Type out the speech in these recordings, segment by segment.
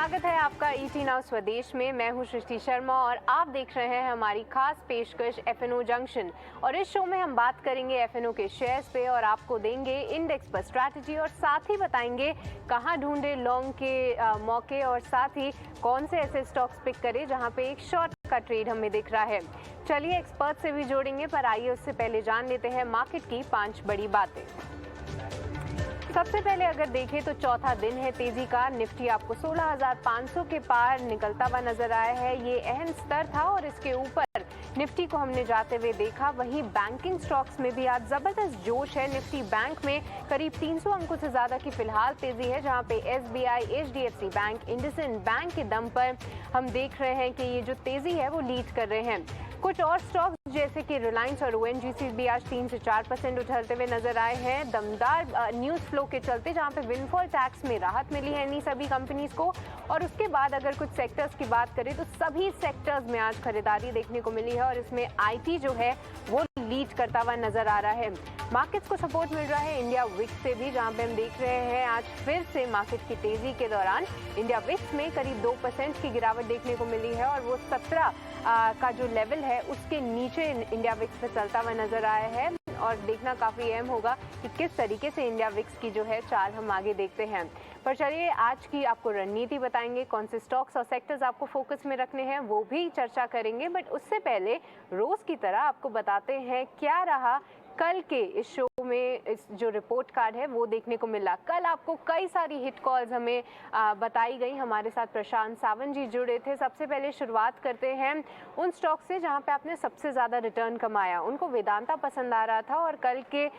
स्वागत है आपका ईटी नाउ स्वदेश में। मैं हूं सृष्टि शर्मा और आप देख रहे हैं हमारी खास पेशकश एफएनओ जंक्शन। और इस शो में हम बात करेंगे एफएनओ के शेयर्स पे और आपको देंगे इंडेक्स पर स्ट्रैटेजी और साथ ही बताएंगे कहां ढूंढे लॉन्ग के मौके और साथ ही कौन से ऐसे स्टॉक्स पिक करें जहां पे एक शॉर्ट का ट्रेड हमें दिख रहा है। चलिए एक्सपर्ट से भी जोड़ेंगे, पर आइए उससे पहले जान लेते हैं मार्केट की 5 बड़ी बातें। सबसे पहले अगर देखें तो चौथा दिन है तेजी का। निफ्टी आपको 16,500 के पार निकलता हुआ नजर आया है। ये अहम स्तर था और इसके ऊपर निफ्टी को हमने जाते हुए देखा। वहीं बैंकिंग स्टॉक्स में भी आज जबरदस्त जोश है। निफ्टी बैंक में करीब 300 अंकों से ज्यादा की फिलहाल तेजी है, जहां पे SBI, HDFC bank, IndusInd bank के दम पर हम देख रहे हैं कि ये जो तेजी है वो लीड कर रहे हैं। कुछ और स्टॉक्स जैसे कि रिलायंस और ओएनजीसी भी आज 3 से 4% उछलते हुए नजर आए हैं। दमदार न्यूज फ्लो के चलते, जहां पे विंडफॉल टैक्स में राहत मिली है इन्हीं सभी कंपनीज को। और उसके बाद अगर कुछ सेक्टर्स की बात करें तो सभी सेक्टर्स में आज खरीदारी देखने को मिली है और इसमें आईटी जो है वो लीड करता हुआ नजर आ रहा है। मार्केट्स को सपोर्ट मिल रहा है इंडिया विक्स से भी, जहां पे हम देख रहे हैं आज फिर से मार्केट की तेजी के दौरान इंडिया विक्स में करीब 2% की गिरावट देखने को मिली है और वो 17 का जो लेवल है उसके नीचे इंडिया विक्स पे चलता हुआ नजर आया है। और देखना काफी अहम होगा कि किस तरीके से इंडिया विक्स की जो है चाल हम आगे देखते हैं। पर चलिए आज की आपको रणनीति बताएंगे, कौन से स्टॉक्स और सेक्टर्स आपको फोकस में रखने हैं वो भी चर्चा करेंगे। बट उससे पहले रोज की तरह आपको बताते हैं क्या रहा कल के इस शो में। इस जो रिपोर्ट कार्ड है वो देखने को मिला। कल आपको कई सारी हिट कॉल्स हमें बताई गई। हमारे साथ प्रशांत सावंत जी जुड़े थे। सबसे पहले शुरुआत करते हैं उन स्टॉक से जहां पे आपने सबसे ज़्यादा रिटर्न कमाया। उनको वेदांता पसंद आ रहा था और कल के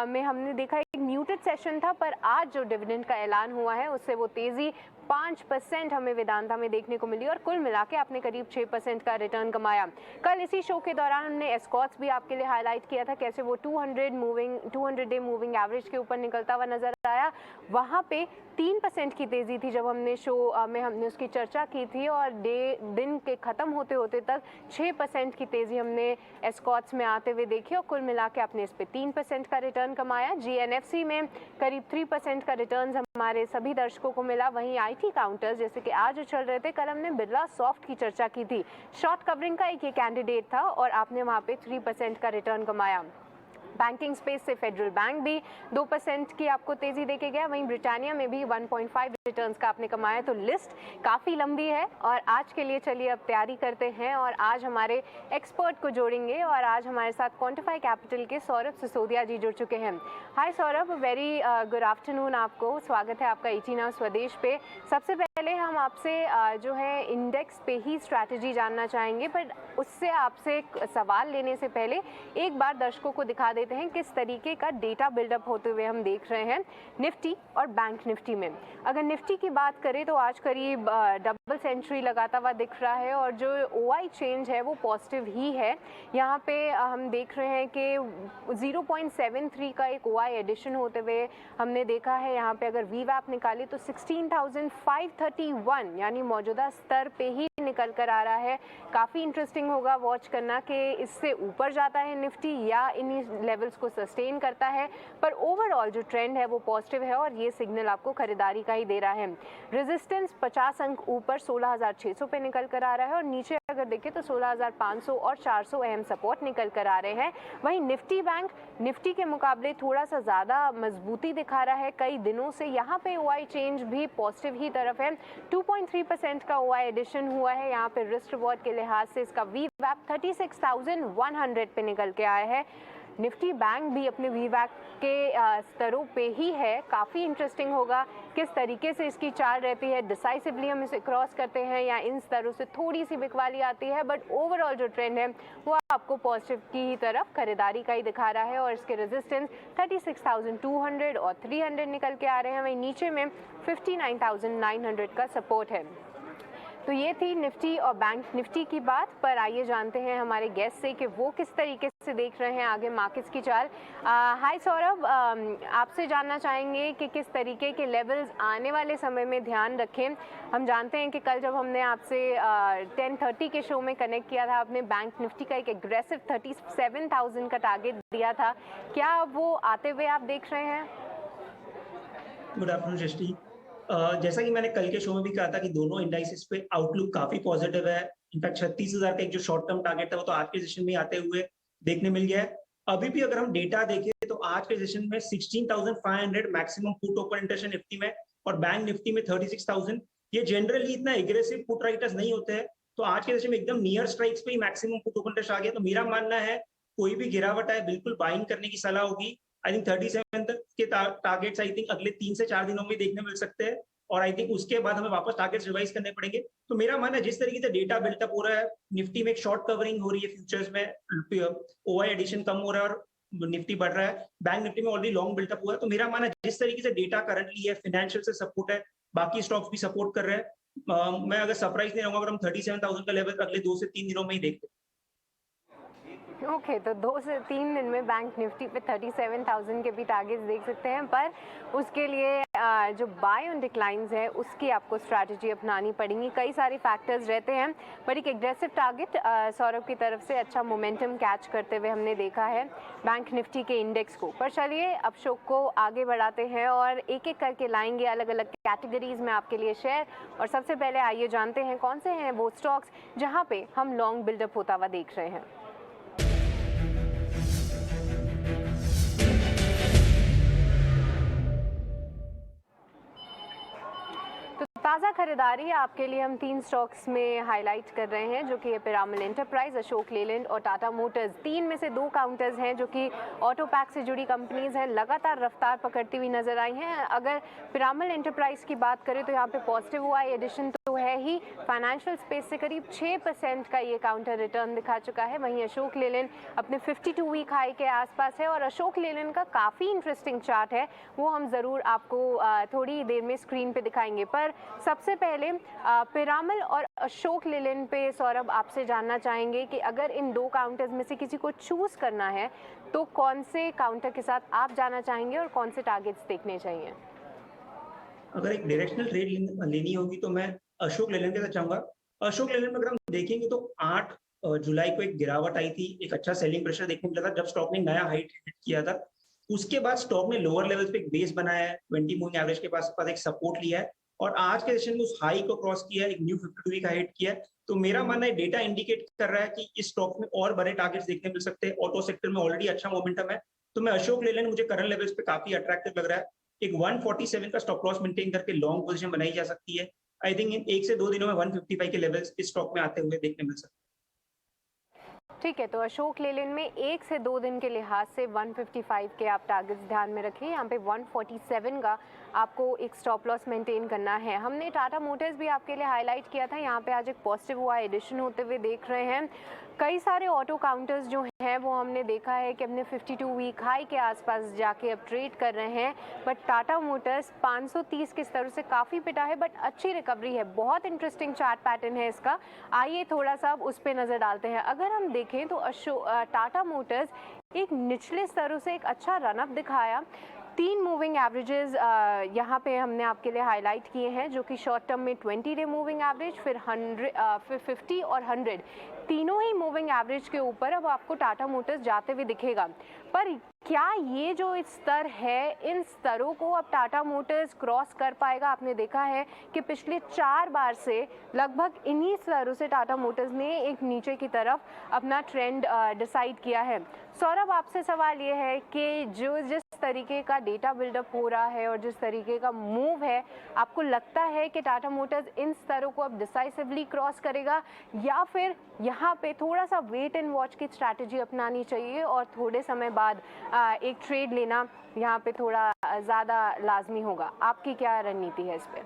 में हमने देखा एक म्यूटेड सेशन था, पर आज जो डिविडेंड का ऐलान हुआ है उससे वो तेज़ी 5% हमें वेदांता में देखने को मिली और कुल मिला के आपने करीब 6% का रिटर्न कमाया। कल इसी शो के दौरान हमने एस्कॉर्ट्स भी आपके लिए हाईलाइट किया था, कैसे वो 200 डे मूविंग एवरेज के ऊपर निकलता हुआ नजर आया। वहाँ पे 3% की तेजी थी जब हमने शो में हमने उसकी चर्चा की थी और दिन के खत्म होते होते तक 6% की तेजी हमने एस्कॉर्ट्स में आते हुए देखी और कुल मिला के आपने इस पे 3% का रिटर्न कमाया। जीएनएफसी में करीब 3% का रिटर्न हमारे सभी दर्शकों को मिला। वहीं आईटी काउंटर्स जैसे कि आज उछल रहे थे, कल हमने बिरला सॉफ्ट की चर्चा की थी। शॉर्ट कवरिंग का एक ये कैंडिडेट था और आपने वहाँ पे 3% का रिटर्न कमाया। बैंकिंग स्पेस से फेडरल बैंक भी 2% की आपको तेजी देके गया। वहीं ब्रिटानिया में भी 1.5 रिटर्न्स का आपने कमाया। तो लिस्ट काफ़ी लंबी है और आज के लिए चलिए अब तैयारी करते हैं और आज हमारे एक्सपर्ट को जोड़ेंगे। और आज हमारे साथ क्वांटिफाई कैपिटल के सौरभ सिसोदिया जी जुड़ चुके हैं। हाय सौरभ, वेरी गुड आफ्टरनून आपको। स्वागत है आपका ईटी नाउ स्वदेश पे। सबसे पहले हम आपसे जो है इंडेक्स पे ही स्ट्रैटेजी जानना चाहेंगे, पर उससे आपसे एक सवाल लेने से पहले एक बार दर्शकों को दिखा देते हैं किस तरीके का डेटा बिल्डअप होते हुए हम देख रहे हैं निफ्टी और बैंक निफ्टी में। अगर निफ्टी की बात करें तो आज करीब डबल सेंचुरी लगाता हुआ दिख रहा है और जो ओआई चेंज है वो पॉजिटिव ही है। यहाँ पे हम देख रहे हैं कि 0.73 का एक ओआई एडिशन होते हुए हमने देखा है। यहाँ पे अगर वीवैप निकाले तो 16,531 यानी मौजूदा स्तर पे ही निकल कर आ रहा है। काफ़ी इंटरेस्टिंग होगा वॉच करना कि इससे ऊपर जाता है निफ्टी या इन्हीं लेवल्स को सस्टेन करता है। पर ओवरऑल जो ट्रेंड है वो पॉजिटिव है और ये सिग्नल आपको खरीदारी का ही दे रहा है। रेजिस्टेंस 50 अंक ऊपर 16,600 पे निकल कर आ रहा है और नीचे अगर देखें तो 16,500 और 400 अहम सपोर्ट निकल कर आ रहे हैं। वहीं निफ्टी बैंक निफ्टी के मुकाबले थोड़ा सा ज़्यादा मजबूती दिखा रहा है कई दिनों से। यहाँ पे ओआई चेंज भी पॉजिटिव ही तरफ है। 2.3% का ओआई एडिशन हुआ है। यहाँ पे रिस्क रिवॉर्ड के लिहाज से इसका वीवैप 36,100 पे निकल के आया है। निफ्टी बैंक भी अपने वीवैप के स्तरों पे ही है। काफ़ी इंटरेस्टिंग होगा किस तरीके से इसकी चाल रहती है। डिसाइसिवली हम इसे क्रॉस करते हैं या इन स्तरों से थोड़ी सी बिकवाली आती है, बट ओवरऑल जो ट्रेंड है वो आपको पॉजिटिव की ही तरफ खरीदारी का ही दिखा रहा है। और इसके रेजिस्टेंस 36,200 और 300 निकल के आ रहे हैं। वहीं नीचे में 59,900 का सपोर्ट है। तो ये थी निफ्टी और बैंक निफ्टी की बात। पर आइए जानते हैं हमारे गेस्ट से कि वो किस तरीके से देख रहे हैं आगे मार्केट्स की चाल। हाय सौरभ, आपसे जानना चाहेंगे कि किस तरीके के लेवल्स आने वाले समय में ध्यान रखें। हम जानते हैं कि कल जब हमने आपसे 10:30 के शो में कनेक्ट किया था, आपने बैंक निफ्टी का एक एग्रेसिव 37,000 का टारगेट दिया था। क्या वो आते हुए आप देख रहे हैं? गुड आफ्टरनून सृष्टि। जैसा कि मैंने कल के शो में भी कहा था कि दोनों इंडाइसेस पे आउटलुक काफी पॉजिटिव है। इनफैक्ट 36,000 का एक जो शॉर्ट टर्म टारगेट था वो तो आज के सेशन में आते हुए देखने मिल गया है। अभी भी अगर हम डेटा देखें तो आज के सेशन में 16,500 maximum put open interest Nifty में और बैंक निफ्टी में 36,000। ये जनरली इतना एग्रेसिव पुट राइटर्स नहीं होते हैं, तो आज के सेशन में एकदम नियर स्ट्राइक्स पे ही मैक्सिमम पुट ओपन इंटरेस्ट आ गया। तो मेरा मानना है कोई भी गिरावट आए बिल्कुल बाइंग करने की सलाह होगी। आई थिंक 37 तक के टारगेट्स आई थिंक अगले 3 से 4 दिनों में देखने मिल सकते हैं और आई थिंक उसके बाद हमें वापस टारगेट्स रिवाइज करने पड़ेंगे। तो मेरा मानना है जिस तरीके से डेटा बिल्टअप हो रहा है, निफ्टी में एक शॉर्ट कवरिंग हो रही है, फ्यूचर्स में ओआई एडिशन कम हो रहा है और निफ्टी बढ़ रहा है, बैंक निफ्टी में ऑलरेडी लॉन्ग बिल्टअप हुआ है। तो मेरा मानना है जिस तरीके से डेटा करंटली है, फाइनेंशियल से सपोर्ट है, बाकी स्टॉक्स भी सपोर्ट कर रहे हैं। मैं अगर सरप्राइज नहीं रहूंगा अगर हम 37,000 का लेवल अगले 2 से 3 दिनों में ही देखते हैं। ओके तो 2 से 3 दिन में बैंक निफ्टी पे 37,000 के भी टारगेट्स देख सकते हैं, पर उसके लिए जो बाय ऑन डिक्लाइंस है उसकी आपको स्ट्रैटेजी अपनानी पड़ेगी। कई सारे फैक्टर्स रहते हैं, पर एक एग्रेसिव टारगेट सौरभ की तरफ से अच्छा मोमेंटम कैच करते हुए हमने देखा है बैंक निफ्टी के इंडेक्स को। पर चलिए अब शो को आगे बढ़ाते हैं और एक एक करके लाएंगे अलग अलग कैटेगरीज में आपके लिए शेयर। और सबसे पहले आइए जानते हैं कौन से हैं वो स्टॉक्स जहाँ पे हम लॉन्ग बिल्डअप होता हुआ देख रहे हैं। ताज़ा खरीदारी आपके लिए हम 3 स्टॉक्स में हाईलाइट कर रहे हैं, जो कि पिरामल एंटरप्राइज, अशोक लेलैंड और टाटा मोटर्स। 3 में से 2 काउंटर्स हैं जो कि ऑटो पैक से जुड़ी कंपनीज हैं, लगातार रफ्तार पकड़ती हुई नजर आई हैं। अगर पिरामल एंटरप्राइज की बात करें तो यहाँ पे पॉजिटिव हुआ एडिशन तो है ही, फाइनेंशियल स्पेस से करीब 6% का ये काउंटर रिटर्न दिखा चुका है। वहीं अशोक लेलैंड अपने 52 वीक हाई के आसपास है और अशोक लेलैंड का काफ़ी इंटरेस्टिंग चार्ट है, वो हम ज़रूर आपको थोड़ी देर में स्क्रीन पे दिखाएंगे। पर सबसे पहले पिरामल और अशोक लेलैंड पे सौरभ आपसे जानना चाहेंगे कि अगर इन 2 काउंटर्स में से किसी को चूज करना है तो कौन से काउंटर के साथ आप जाना चाहेंगे और कौन से टारगेट्स देखने चाहिए? अगर एक डायरेक्शनल ट्रेड लेनी होगी तो मैं अशोक लेलैंड के साथ चाहूंगा। अशोक लेलैंड में अगर हम देखेंगे तो 8 जुलाई को एक गिरावट आई थी, एक अच्छा सेलिंग प्रेशर देखने मिला था जब स्टॉक ने नया हाइट हिट किया था। उसके बाद स्टॉक ने लोअर लेवल्स पे एक बेस बनाया है, 20 मूविंग एवरेज के पास एक सपोर्ट लिया है और आज के सेशन में उस हाई को क्रॉस किया है, एक न्यू 52 वीक हाई हिट किया है। तो मेरा मानना है डेटा इंडिकेट कर रहा है कि इस स्टॉक में और बड़े टारगेट्स देखने मिल सकते हैं। ऑटो सेक्टर में ऑलरेडी अच्छा मोमेंटम है, तो मैं अशोक लेलैंड मुझे करंट लेवल्स पे काफी अट्रैक्टिव लग रहा है। एक 147 का स्टॉप लॉस मेंटेन करके लॉन्ग पोजीशन बनाई जा सकती है। आई थिंक इन 1 से 2 दिनों में 155 के लेवल्स इस स्टॉक में आते हुए देखने मिल सकते हैं। ठीक है, तो अशोक लेलैंड में 1 से 2 दिन के लिहाज से 155 के आप टारगेट्स ध्यान में रखें। यहाँ पे 147 का आपको एक स्टॉप लॉस मेंटेन करना है। हमने टाटा मोटर्स भी आपके लिए हाईलाइट किया था, यहाँ पे आज एक पॉजिटिव हुआ एडिशन होते हुए देख रहे हैं। कई सारे ऑटो काउंटर्स जो हैं वो हमने देखा है कि अपने 52 वीक हाई के आसपास जाके अब ट्रेड कर रहे हैं, बट टाटा मोटर्स 530 के स्तर से काफ़ी पिटा है, बट अच्छी रिकवरी है। बहुत इंटरेस्टिंग चार्ट पैटर्न है इसका, आइए थोड़ा सा अब उस पर नज़र डालते हैं। अगर हम देखें तो टाटा मोटर्स एक निचले स्तरों से एक अच्छा रनअप दिखाया। 3 मूविंग एवरेजेस यहाँ पे हमने आपके लिए हाईलाइट किए हैं, जो कि शॉर्ट टर्म में 20 डे मूविंग एवरेज, फिर 50 और 100, तीनों ही मूविंग एवरेज के ऊपर अब आपको टाटा मोटर्स जाते हुए दिखेगा। पर क्या ये जो स्तर है, इन स्तरों को अब टाटा मोटर्स क्रॉस कर पाएगा? आपने देखा है कि पिछले 4 बार से लगभग इन्हीं स्तरों से टाटा मोटर्स ने एक नीचे की तरफ अपना ट्रेंड डिसाइड किया है। सौरभ, आपसे सवाल ये है कि जिस तरीके का डेटा बिल्डअप हो रहा है और जिस तरीके का मूव है, आपको लगता है कि टाटा मोटर्स इन स्तरों को अब डिसाइसिवली क्रॉस करेगा या फिर यहाँ पे थोड़ा सा वेट एंड वॉच की स्ट्रैटेजी अपनानी चाहिए और थोड़े समय बाद एक ट्रेड लेना यहाँ पे थोड़ा ज़्यादा लाजमी होगा? आपकी क्या रणनीति है इस पे?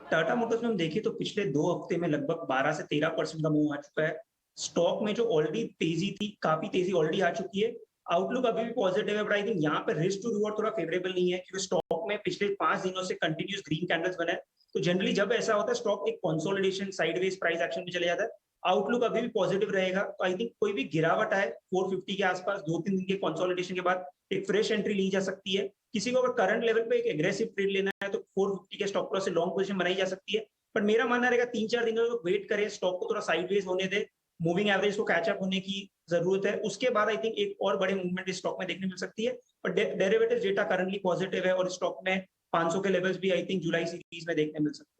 टाटा मोटर्स में हम देखें तो पिछले 2 हफ्ते में लगभग 12 से 13% का मूव आ चुका है। स्टॉक में जो ऑलरेडी तेजी थी, काफी तेजी ऑलरेडी आ चुकी है। आउटलुक अभी भी पॉजिटिव है, बट आई थिंक यहाँ पे रिस्क टू रिवॉर्ड थोड़ा फेवरेबल नहीं है, क्योंकि स्टॉक में पिछले 5 दिनों से कंटिन्यूस ग्रीन कैंडल्स बने हैं। तो जनरली जब ऐसा होता है स्टॉक एक कंसोलिडेशन साइडवेज प्राइस एक्शन में चले जाता है। आउटलुक अभी भी पॉजिटिव रहेगा, तो आई थिंक कोई भी गिरावट आए 450 के आसपास 2-3 दिन के कंसोलिडेशन के बाद एक फ्रेश एंट्री ली जा सकती है। किसी को अगर करंट लेवल पे एक एग्रेसिव ट्रेड लेना है तो 450 के स्टॉप लॉस से लॉन्ग पोजीशन बनाई जा सकती है। पर मेरा मानना रहेगा 3-4 दिनों तक वेट करें, स्टॉक को थोड़ा साइडवेज होने दे, मूविंग एवरेज को कैचअप होने की जरूरत है। उसके बाद आई थिंक एक और बड़े मूवमेंट इस स्टॉक में देखने मिल सकती है। पर डेरिवेटिव्स डेटा करंटली पॉजिटिव है और स्टॉक में 500 के लेवल्स भी आई थिंक जुलाई सीरीज में देखने मिल सकते हैं।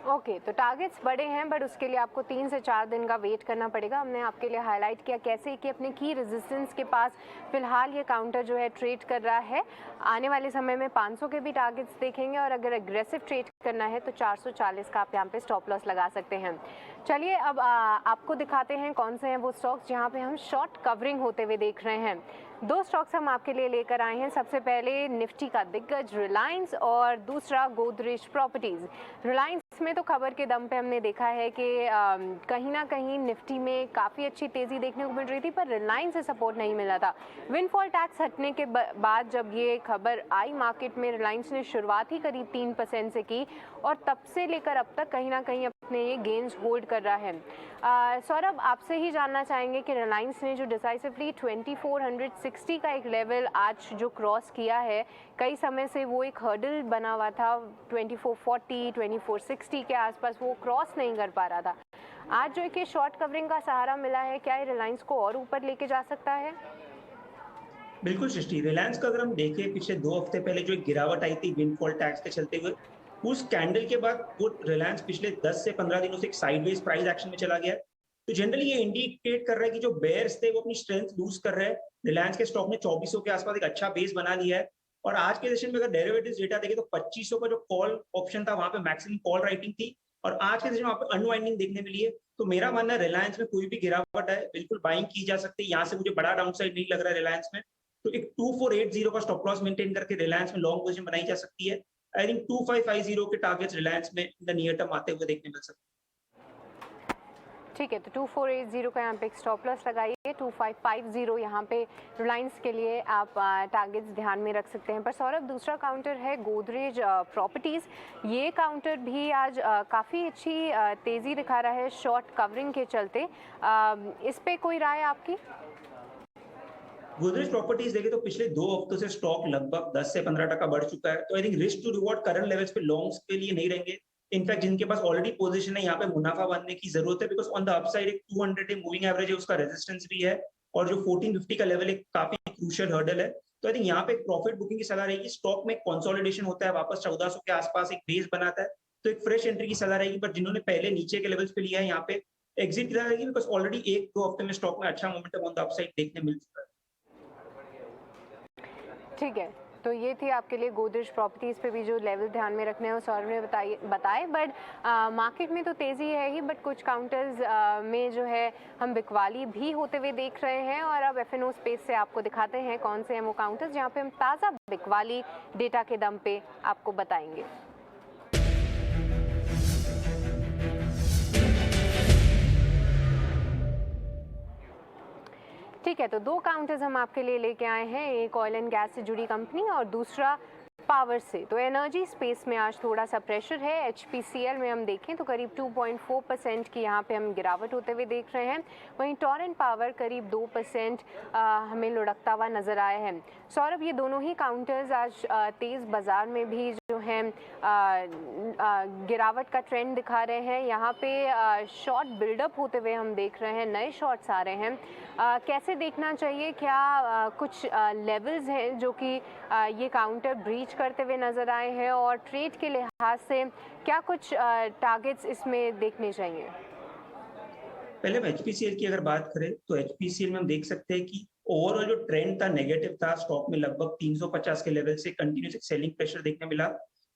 ओके तो टारगेट्स बड़े हैं बट उसके लिए आपको 3 से 4 दिन का वेट करना पड़ेगा। हमने आपके लिए हाईलाइट किया कैसे कि अपने की रेजिस्टेंस के पास फिलहाल ये काउंटर जो है ट्रेड कर रहा है। आने वाले समय में 500 के भी टारगेट्स देखेंगे और अगर एग्रेसिव ट्रेड करना है तो 440 का आप यहाँ पे स्टॉप लॉस लगा सकते हैं। चलिए अब आपको दिखाते हैं कौन से हैं वो स्टॉक्स जहाँ पे हम शॉर्ट कवरिंग होते हुए देख रहे हैं। 2 स्टॉक्स हम आपके लिए लेकर आए हैं। सबसे पहले निफ्टी का दिग्गज रिलायंस और दूसरा गोदरेज प्रॉपर्टीज। रिलायंस में तो खबर के दम पे हमने देखा है कि कहीं ना कहीं निफ्टी में काफ़ी अच्छी तेज़ी देखने को मिल रही थी पर रिलायंस से सपोर्ट नहीं मिला था। विंडफॉल टैक्स हटने के बाद जब ये खबर आई मार्केट में, रिलायंस ने शुरुआत ही करीब 3% से की और तब से लेकर अब तक कहीं ना कहीं अपने ये गेन्स होल्ड कर रहा है। सौरभ, आपसे ही जानना चाहेंगे कि रिलायंस ने जो डिसाइसिवली 2460 का एक लेवल आज जो क्रॉस किया है, कई समय से वो एक हर्डल बना हुआ था 2440 2460 के आसपास, वो क्रॉस नहीं कर पा रहा था। आज जो एक शॉर्ट कवरिंग का सहारा मिला है, क्या ये रिलायंस को और ऊपर लेके जा सकता है? बिल्कुल सृष्टि, रिलायंस का अगर हम देखें पिछले 2 हफ्ते पहले जो एक गिरावट आई थी विंडफॉल टैक्स के चलते हुए, उस कैंडल के बाद वो रिलायंस पिछले 10 से 15 दिनों से एक साइडवेज प्राइस एक्शन में चला गया। तो जनरली ये इंडिकेट कर रहा है कि जो बेयर्स थे वो अपनी स्ट्रेंथ लूज कर रहे हैं। रिलायंस के स्टॉक ने 2400 के आसपास एक अच्छा बेस बना लिया है और आज के सेशन में अगर डेरिवेटिव्स डेटा देखें तो 2500 का जो कॉल ऑप्शन था वहां पे मैक्सिमम कॉल राइटिंग थी और आज के सेशन में वहां पे अनवाइंडिंग देखने मिली है। तो मेरा मानना है रिलायंस में कोई भी गिरावट है बिल्कुल बाइंग की जा सकती है। यहाँ से मुझे बड़ा डाउनसाइड नहीं लग रहा है रिलायंस में। तो एक 2480 का स्टॉप लॉस मेंटेन करके रिलायंस में लॉन्ग पोजीशन बनाई जा सकती है। आई थिंक 2550 के टारगेट्स रिलायंस में इन द नियर टर्म आते हुए देखने मिल सकते हैं। ठीक है, तो 2480 का यहाँ पे एक स्टॉप लॉस लगाइए। 2550 यहाँ पे रिलायंस के लिए आप टारगेट्स ध्यान में रख सकते हैं। पर सौरभ, दूसरा काउंटर है गोदरेज प्रॉपर्टीज़। ये काउंटर भी आज काफ़ी अच्छी तेज़ी दिखा रहा है शॉर्ट कवरिंग के चलते। इस पे कोई राय आपकी? गोदरेज प्रॉपर्टीज देखें तो पिछले 2 हफ्तों से स्टॉक लगभग 10 से 15% बढ़ चुका है। तो I think risk to reward current levels पे लॉन्ग्स के लिए नहीं रहेंगे। इनफैक्ट जिनके पास ऑलरेडी पोजीशन है यहाँ पे मुनाफा बनने की जरूरत है बिकॉज ऑन द अपसाइड एक 200 डे मूविंग एवरेज है, उसका रेजिस्टेंस भी है और जो 1450 का लेवल एक काफी क्रूशियल हर्डल है। तो आई थिंक यहाँ पे एक प्रॉफिट बुकिंग की सलाह रहेगी। स्टॉक में कंसोलिडेशन होता है, वापस 1400 के आसपास एक बेस बनाता है, तो एक फ्रेश एंट्री की सलाह रहेगी। पर जिन्होंने पहले नीचे के लेवल्स पे लिया है यहाँ पे एग्जिट की रहेगी बिकॉज ऑलरेडी 1-2 हफ्ते में स्टॉक में अच्छा मोमेंटम ऑन द अपसाइड देखने मिल चुका है। ठीक है, तो ये थी आपके लिए गोदरेज प्रॉपर्टीज़ पे भी जो लेवल ध्यान में रखने हैं वो सौरभ ने बताए। बट मार्केट में तो तेज़ी है ही, बट कुछ काउंटर्स में जो है हम बिकवाली भी होते हुए देख रहे हैं। और अब एफएनओ स्पेस से आपको दिखाते हैं कौन से हैं वो काउंटर्स जहाँ पे हम ताज़ा बिकवाली डेटा के दम पे आपको बताएंगे। ठीक है, तो 2 काउंटर्स हम आपके लिए लेके आए हैं, एक ऑयल एंड गैस से जुड़ी कंपनी और दूसरा पावर से। तो एनर्जी स्पेस में आज थोड़ा सा प्रेशर है। एचपीसीएल में हम देखें तो करीब 2.4% की यहाँ पे हम गिरावट होते हुए देख रहे हैं। वहीं टोरेंट पावर करीब 2% हमें लुढ़कता हुआ नज़र आया है। सौरभ, ये दोनों ही काउंटर्स आज तेज़ बाज़ार में भी जो है गिरावट का ट्रेंड दिखा रहे हैं। यहाँ पे शॉर्ट बिल्डअप होते हुए हम देख रहे हैं, नए शॉर्ट्स आ रहे हैं। कैसे देखना चाहिए? क्या कुछ लेवल्स हैं जो कि ये काउंटर ब्रीच करते हुए नज़र आए हैं और ट्रेड के लिहाज से क्या कुछ टारगेट्स इसमें देखने चाहिए? पहले हम एचपीसीएल की अगर बात करें तो एचपीसीएल में हम देख सकते हैं कि ओवरऑल जो ट्रेंड था नेगेटिव था। स्टॉक में लगभग 350 के लेवल से कंटिन्यूस सेलिंग प्रेशर देखने मिला।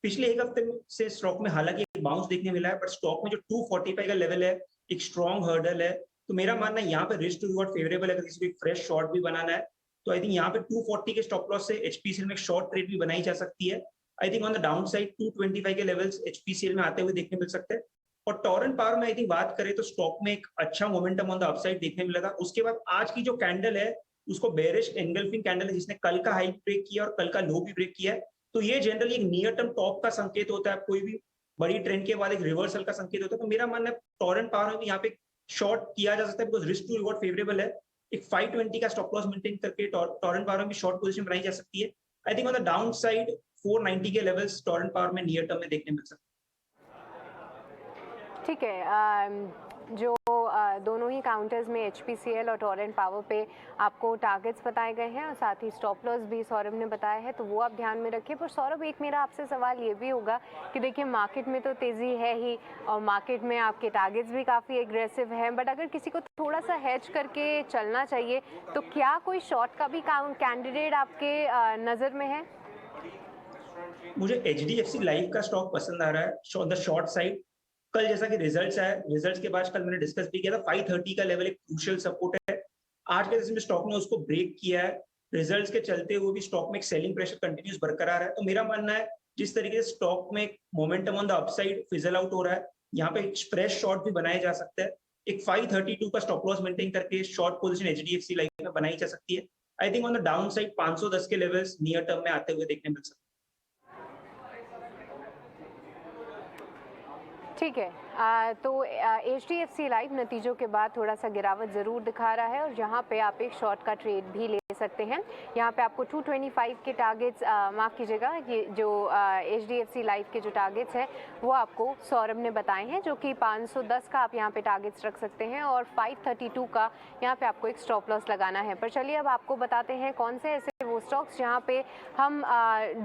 पिछले एक हफ्ते से स्टॉक में हालांकि एक बाउंस देखने मिला है, पर स्टॉक में जो 245 का लेवल है एक स्ट्रॉन्ग हर्डल है। तो मेरा मानना है यहाँ पे रिस्क टू रिवॉर्ड फेवरेबल है। अगर किसी को फ्रेश शॉर्ट भी बनाना है तो आई थिंक यहाँ पे 240 के स्टॉप लॉस से एचपीसीएल में शॉर्ट ट्रेड भी बनाई जा सकती है। I think on the down side 225 के लेवल्स एचपीसीएल में आते हुए देखने मिल सकते हैं। और टोरेंट पावर में आई थिंक बात करें तो स्टॉक में एक अच्छा मोमेंटम ऑन द अपसाइड देखने मिला था। उसके बाद आज की जो कैंडल है उसको बेरिश एंगल्फिंग कैंडल है, जिसने कल का हाई ब्रेक किया और कल का लो भी ब्रेक किया है। तो ये जनरली एक नियर टर्म टॉप का संकेत होता है। कोई भी बड़ी ट्रेंड के बाद एक रिवर्सल का संकेत होता है। तो मेरा मानना है टोरेंट पावर में भी यहाँ पे शॉर्ट किया जा सकता है because risk to reward favourable है। एक 520 का स्टॉप लॉस मेंटेन करके टोरेंट पावर में भी शॉर्ट पोजीशन बनाई जा सकती है। I think on the downside 490 के लेवल्स टोरेंट पावर में नियर टर्म में देखने मिल सकते हैं। ठीक है, जो दोनों ही काउंटर्स में HPCL और टोरेंट पावर पे आपको टारगेट्स बताए गए हैं और साथ ही स्टॉप लॉस भी सौरभ ने बताया है, तो वो आप ध्यान में रखिए। पर सौरभ, एक मेरा आपसे सवाल ये भी होगा कि देखिए मार्केट में तो तेज़ी है ही और मार्केट में आपके टारगेट्स भी काफ़ी एग्रेसिव हैं, बट अगर किसी को थोड़ा सा हेज करके चलना चाहिए तो क्या कोई शॉर्ट का भी कैंडिडेट आपके नज़र में है? मुझे HDFC लाइफ का स्टॉक पसंद आ रहा है द शॉर्ट साइड। कल जैसा कि रिजल्ट्स आए, रिजल्ट्स के बाद कल मैंने डिस्कस भी किया था, 530 का लेवल एक क्रूशियल सपोर्ट है। आज के जैसे स्टॉक ने उसको ब्रेक किया है। रिजल्ट्स के चलते हुए भी स्टॉक में एक सेलिंग प्रेशर कंटिन्यूस बरकरार है। तो मेरा मानना है जिस तरीके से स्टॉक में momentum on the upside fizzle out हो रहा है, यहाँ पे फ्रेश शॉर्ट भी बनाया जा सकता है। एक 532 का स्टॉप लॉस मेंटेन करके शॉर्ट पोजीशन HDFC लाइफ में बनाई जा सकती है। I think on the down side 510 के लेवल्स नियर टर्म में आते हुए देखने मिल सकते हैं। ठीक है, तो HDFC लाइफ नतीजों के बाद थोड़ा सा गिरावट ज़रूर दिखा रहा है और यहाँ पे आप एक शॉर्ट का ट्रेड भी ले सकते हैं। यहाँ पे आपको 225 के टारगेट्स, माफ़ कीजिएगा, ये जो HDFC लाइफ के जो टारगेट्स हैं वो आपको सौरभ ने बताए हैं, जो कि 510 का आप यहाँ पे टारगेट्स रख सकते हैं और 532 का यहाँ पे आपको एक स्टॉप लॉस लगाना है। पर चलिए अब आपको बताते हैं कौन से ऐसे वो स्टॉक्स जहाँ पे हम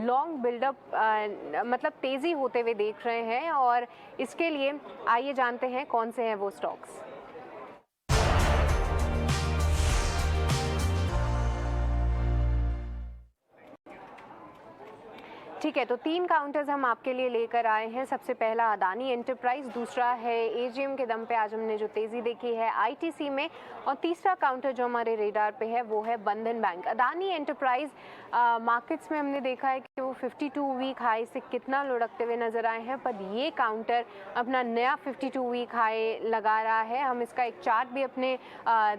लॉन्ग बिल्डअप मतलब तेज़ी होते हुए देख रहे हैं, और इसके लिए आइए जानते हैं कौन से हैं वो स्टॉक्स। ठीक है, तो 3 काउंटर्स हम आपके लिए लेकर आए हैं। सबसे पहला अदानी एंटरप्राइज, दूसरा है AGM के दम पे आज हमने जो तेज़ी देखी है ITC में, और तीसरा काउंटर जो हमारे रेडार पे है वो है बंधन बैंक। अदानी एंटरप्राइज मार्केट्स में हमने देखा है कि वो 52 वीक हाई से कितना लुढ़कते हुए नज़र आए हैं, पर ये काउंटर अपना नया 52 वीक हाई लगा रहा है। हम इसका एक चार्ट भी अपने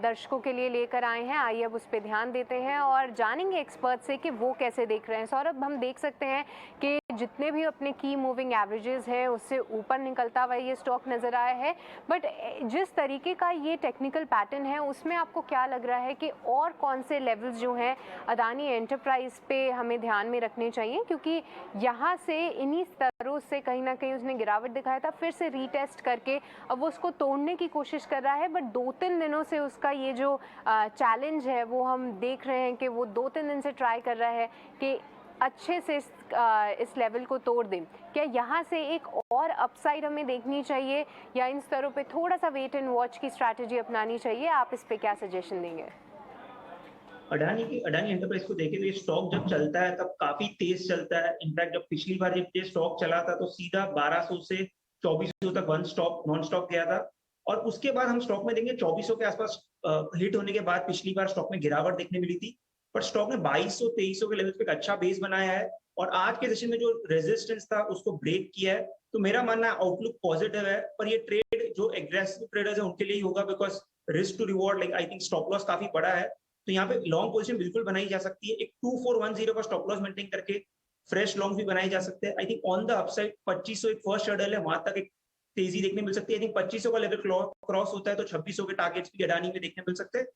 दर्शकों के लिए लेकर आए हैं। आइए अब उस पर ध्यान देते हैं और जानेंगे एक्सपर्ट से कि वो कैसे देख रहे हैं। सौरभ, हम देख सकते हैं कि जितने भी अपने की मूविंग एवरेजेस हैं उससे ऊपर निकलता हुआ ये स्टॉक नज़र आया है, बट जिस तरीके का ये टेक्निकल पैटर्न है उसमें आपको क्या लग रहा है कि और कौन से लेवल्स जो हैं अदानी एंटरप्राइज पे हमें ध्यान में रखने चाहिए? क्योंकि यहाँ से इन्हीं स्तरों से कहीं ना कहीं उसने गिरावट दिखाया था, फिर से रीटेस्ट करके अब वो उसको तोड़ने की कोशिश कर रहा है, बट 2-3 दिनों से उसका ये जो चैलेंज है वो हम देख रहे हैं कि वो 2-3 दिन से ट्राई कर रहा है कि अच्छे से इस लेवल को तोड़ दें। क्या यहाँ से एक और अपसाइड हमें देखनी चाहिए या इन स्तरों पे थोड़ा सा वेट एंड वॉच की स्ट्रैटेजी अपनानी चाहिए? आप इस पे क्या सजेशन देंगे? अडानी एंटरप्राइज को देखें तो ये स्टॉक जब चलता है तब काफी तेज चलता है। इनफैक्ट जब पिछली बार जब ये स्टॉक चला था तो सीधा 1200 से 2400 तक वन स्टॉप नॉन स्टॉप गया था, और उसके बाद हम स्टॉक में देंगे 2400 के आसपास हिट होने के बाद पिछली बार स्टॉक में गिरावट देखने मिली थी, पर स्टॉक ने 2200-2300 के लेवल पे एक अच्छा बेस बनाया है और आज के सेशन में जो रेजिस्टेंस था उसको ब्रेक किया है। तो मेरा मानना है आउटलुक पॉजिटिव है, पर ये ट्रेड जो एग्रेसिव ट्रेडर्स है उनके लिए ही होगा, because risk to reward like I think stop loss काफी बड़ा है। तो यहाँ पे लॉन्ग पोजीशन बिल्कुल बनाई जा सकती है। एक 2410 का स्टॉप लॉस मेंटेन करके फ्रेश लॉन्ग भी बनाए जा सकते हैं। आई थिंक ऑन द अपसाइड 2500 एक फर्स्ट हर्डल है, वहां तक एक तेजी देखने मिल सकती है। आई थिंक 2500 का लेवल क्रॉस होता है तो 2600 के टारगेट्स भी अडानी में देखने मिल सकते हैं।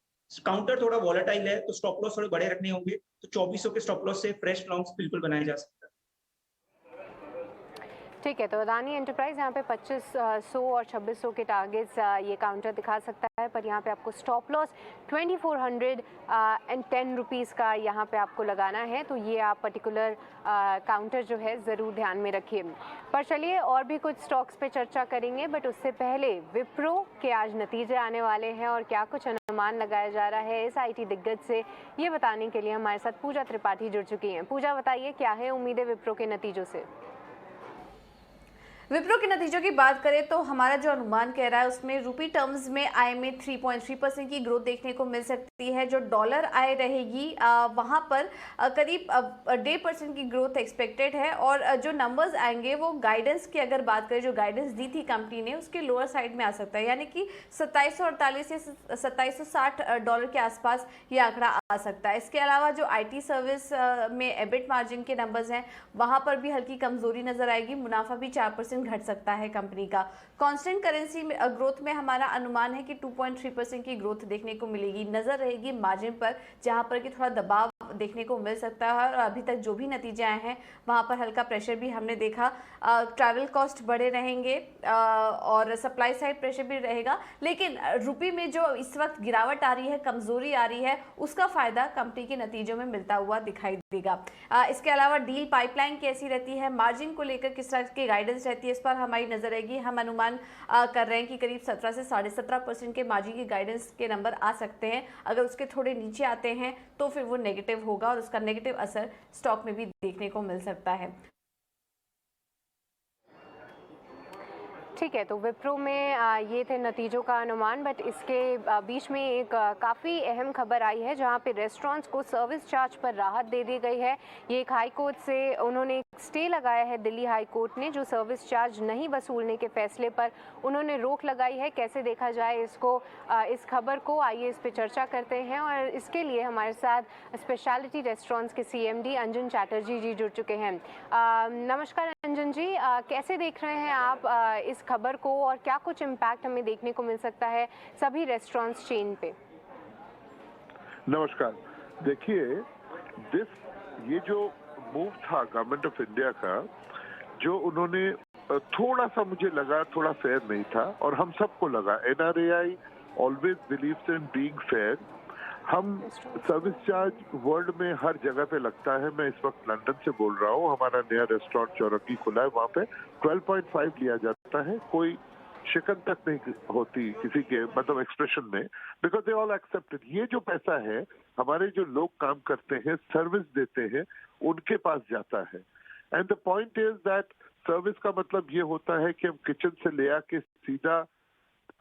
काउंटर थोड़ा वॉलेटाइल है तो स्टॉप लॉस थोड़े बड़े रखने होंगे, तो 2400 के स्टॉप लॉस से फ्रेश लॉन्ग्स बिल्कुल बनाए जा सकते हैं। ठीक है, तो अदानी एंटरप्राइज यहाँ पे 2500 और 2600 के टारगेट्स ये काउंटर दिखा सकता है, पर यहाँ पे आपको स्टॉप लॉस 2410 रुपीज़ का यहाँ पे आपको लगाना है। तो ये आप पर्टिकुलर काउंटर जो है ज़रूर ध्यान में रखिए। पर चलिए और भी कुछ स्टॉक्स पे चर्चा करेंगे, बट उससे पहले विप्रो के आज नतीजे आने वाले हैं और क्या कुछ अनुमान लगाया जा रहा है इस IT दिग्गज से, ये बताने के लिए हमारे साथ पूजा त्रिपाठी जुड़ चुकी हैं। पूजा, बताइए क्या है उम्मीदें विप्रो के नतीजों से? विप्रो के नतीजों की बात करें तो हमारा जो अनुमान कह रहा है उसमें रूपी टर्म्स में आय में 3.3% की ग्रोथ देखने को मिल सकती है। जो डॉलर आय रहेगी वहाँ पर करीब 1.5% की ग्रोथ एक्सपेक्टेड है, और जो नंबर्स आएंगे वो गाइडेंस की अगर बात करें, जो गाइडेंस दी थी कंपनी ने उसके लोअर साइड में आ सकता है, यानी कि 2748 या 2760 डॉलर के आसपास ये आंकड़ा आ सकता है। इसके अलावा जो IT सर्विस में एबिट मार्जिन के नंबर्स हैं वहाँ पर भी हल्की कमजोरी नजर आएगी। मुनाफा भी 4% घट सकता है कंपनी का। कांस्टेंट करेंसी में ग्रोथ में हमारा अनुमान है कि 2.3% की ग्रोथ देखने को मिलेगी। नजर रहेगी मार्जिन पर, जहां पर कि थोड़ा दबाव देखने को मिल सकता है। और अभी तक जो भी नतीजे आए हैं वहाँ पर हल्का प्रेशर भी हमने देखा। ट्रैवल कॉस्ट बढ़े रहेंगे और सप्लाई साइड प्रेशर भी रहेगा, लेकिन रुपये में जो इस वक्त गिरावट आ रही है, कमजोरी आ रही है, उसका फायदा कंपनी के नतीजों में मिलता हुआ दिखाई देगा। इसके अलावा डील पाइपलाइन कैसी रहती है, मार्जिन को लेकर किस तरह की गाइडेंस रहती है, इस पर हमारी नजर रहेगी। हम अनुमान कर रहे हैं कि करीब 17 से 17.5% के मार्जिन की गाइडेंस के नंबर आ सकते हैं। अगर उसके थोड़े नीचे आते हैं तो फिर वो नेगेटिव होगा और उसका नेगेटिव असर स्टॉक में भी देखने को मिल सकता है। ठीक है, तो विप्रो में ये थे नतीजों का अनुमान, बट इसके बीच में एक काफ़ी अहम खबर आई है जहां पे रेस्टोरेंट्स को सर्विस चार्ज पर राहत दे दी गई है। ये एक हाई कोर्ट से उन्होंने एक स्टे लगाया है, दिल्ली हाई कोर्ट ने, जो सर्विस चार्ज नहीं वसूलने के फैसले पर उन्होंने रोक लगाई है। कैसे देखा जाए इसको, इस खबर को, आइए इस पर चर्चा करते हैं। और इसके लिए हमारे साथ स्पेशलिटी रेस्टोरेंट्स के CMD अंजन चैटर्जी जी जुड़ चुके हैं। नमस्कार अंजन जी, कैसे देख रहे हैं आप इस खबर को और क्या कुछ इम्पैक्ट हमें देखने को मिल सकता है सभी रेस्टोरेंट्स चेन पे? नमस्कार। देखिए, ये जो मूव था गवर्नमेंट ऑफ इंडिया का, जो उन्होंने थोड़ा सा मुझे लगा थोड़ा फेयर नहीं था, और हम सबको लगा, NRAI always believes in being fair. हम सर्विस चार्ज वर्ल्ड में हर जगह पे लगता है। मैं इस वक्त लंदन से बोल रहा हूँ, हमारा नया रेस्टोरेंट चौरंगी खुला है, वहाँ पे 12.5 लिया जाता है। कोई शिकन तक नहीं होती किसी के मतलब एक्सप्रेशन में, बिकॉज दे ऑल एक्सेप्टेड। ये जो पैसा है, हमारे जो लोग काम करते हैं, सर्विस देते हैं, उनके पास जाता है। And the point is that service का मतलब ये होता है कि हम किचन से ले आके सीधा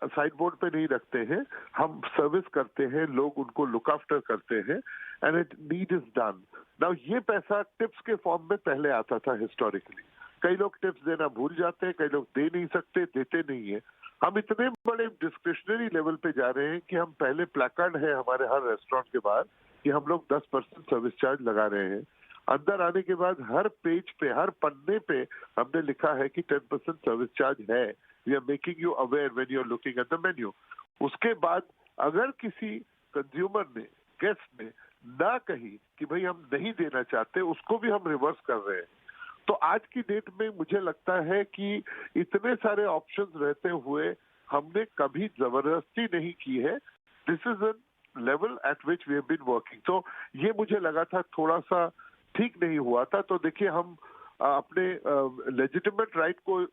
साइड बोर्ड पे नहीं रखते हैं, हम सर्विस करते हैं, लोग उनको लुक आफ्टर करते हैं, and it need is done. Now ये पैसा टिप्स के फॉर्म में पहले आता था हिस्टोरिकली। कई लोग टिप्स देना भूल जाते हैं, कई लोग दे नहीं सकते, देते नहीं है। हम इतने बड़े डिस्क्रिशनरी लेवल पे जा रहे हैं कि हम पहले प्लेकार्ड है हमारे हर रेस्टोरेंट के बाद कि हम लोग 10% सर्विस चार्ज लगा रहे हैं। अंदर आने के बाद हर पेज पे, हर पन्ने पे हमने लिखा है कि 10% सर्विस चार्ज है। We are making you aware when you are looking at the menu. उसके बाद अगर किसी कंज्यूमर ने, गेस्ट ने ना कही कि भाई हम नहीं देना चाहते, उसको भी हम रिवर्स कर रहे हैं। तो आज की डेट में मुझे लगता है कि इतने सारे ऑप्शंस रहते हुए हमने कभी जबरदस्ती नहीं की है। This is a level at which we have been working. तो ये मुझे लगा था थोड़ा सा ठीक नहीं हुआ था। तो देखिए, हम अपने लेजिटिमेट राइट को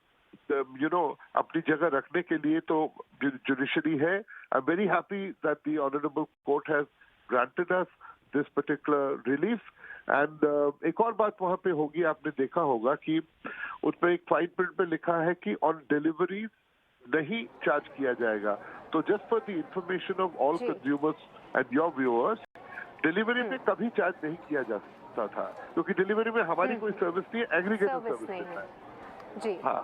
अपनी जगह रखने के लिए तो जुडिशरी है। I am very happy that the honourable court has granted us this particular relief. And एक और बात वहां पे होगी, आपने देखा होगा कि उसमें एक फाइन प्रिंट पे लिखा है कि ऑन डिलीवरी नहीं चार्ज किया जाएगा। तो just for the information of all consumers and your viewers, delivery में कभी चार्ज नहीं किया जा सकता था, क्योंकि डिलीवरी में हमारी कोई सर्विस नहीं है, एग्रीगेटर सर्विस देता है। जी हाँ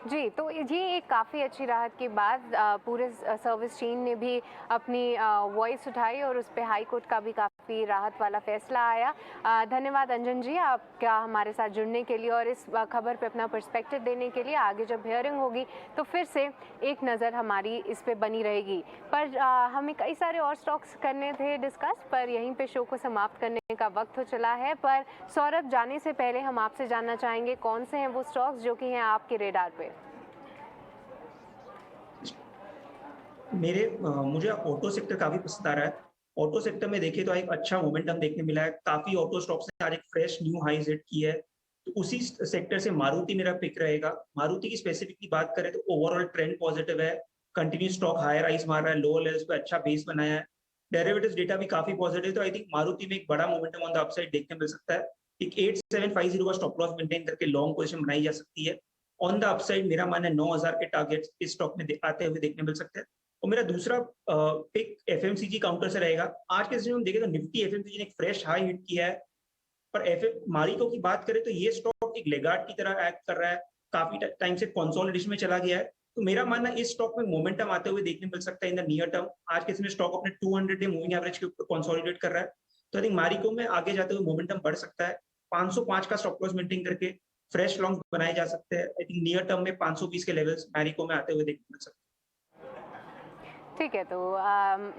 जी, तो ये एक काफ़ी अच्छी राहत के बाद पूरे सर्विस चेन ने भी अपनी वॉइस उठाई और उस पर हाई कोर्ट का भी काफ़ी राहत वाला फैसला आया। धन्यवाद अंजन जी आपका हमारे साथ जुड़ने के लिए और इस खबर पे अपना पर्सपेक्टिव देने के लिए। आगे जब हियरिंग होगी तो फिर से एक नज़र हमारी इस पे बनी रहेगी। पर हमें कई सारे और स्टॉक्स करने थे डिस्कस, पर यहीं पे शो को समाप्त करने का वक्त हो चला है। पर सौरभ, जाने से पहले हम आपसे जानना चाहेंगे कौन से हैं वो स्टॉक्स जो कि हैं आपके रेडार पे? मुझे ऑटो सेक्टर काफी पसंद आ रहा है। ऑटो सेक्टर में देखिए तो एक अच्छा मोमेंटम देखने मिला है। काफी ऑटो स्टॉक्स ने आज एक फ्रेश न्यू हाई हिट की है। तो उसी सेक्टर से मारुति मेरा पिक रहेगा। मारुति की स्पेसिफिकली बात करें तो ओवरऑल ट्रेंड पॉजिटिव है। कंटिन्यू स्टॉक हायर राइज मार रहा है, लोअर लेवल्स पे अच्छा बेस बनाया है। डेरिवेटिव्स डेटा भी काफी पॉजिटिव, तो आई थिंक मारुति में एक बड़ा मोमेंटम ऑन द अपसाइड देखने मिल सकता है। एक 8750 का स्टॉप लॉस मेंटेन करके लॉन्ग पोजीशन बनाई जा सकती है। ऑन द अपसाइड मेरा मानना है 9000 के टारगेट्स इस स्टॉक में आते हुए देखने मिल सकते हैं। और मेरा दूसरा पिक एफएमसीजी काउंटर से रहेगा। आज के सेशन में देखें तो निफ्टी एफएमसीजी ने एक फ्रेश हाई हिट किया है। पर मारिको की बात करें तो ये स्टॉक एक लेगार्ड की तरह एक्ट कर रहा है, काफी टाइम से कंसोलिडेशन में चला गया है। तो मेरा मानना इस स्टॉक में मोमेंटम आते हुए देखने मिल सकता है इन द नियर टर्म। आज के समय स्टॉक अपने 200 डे मूविंग एवरेज के ऊपर कंसोलिडेट कर रहा है। तो आई थिंक मारिको में आगे जाते हुए मोमेंटम बढ़ सकता है। 505 का स्टॉप लॉस मेंटेन करके फ्रेश लॉन्ग बनाए जा सकते हैं। आई थिंक नियर टर्म में 520 के लेवल्स मैरिको में आते हुए देखने मिल सकते हैं। ठीक है, तो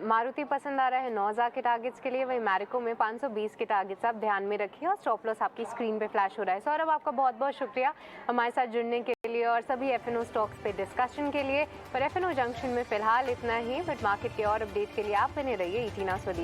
मारुति पसंद आ रहा है 9,000 के टारगेट्स के लिए, वही मैरिको में 520 के टारगेट्स आप ध्यान में रखिए और स्टॉप लॉस आपकी स्क्रीन पे फ्लैश हो रहा है। सौरभ, आपका बहुत बहुत शुक्रिया हमारे साथ जुड़ने के लिए और सभी एफएनओ स्टॉक्स पे डिस्कशन के लिए। पर एफएनओ जंक्शन में फिलहाल इतना ही, बट मार्केट के और अपडेट के लिए आप बने रहिए 18 स्वदेश।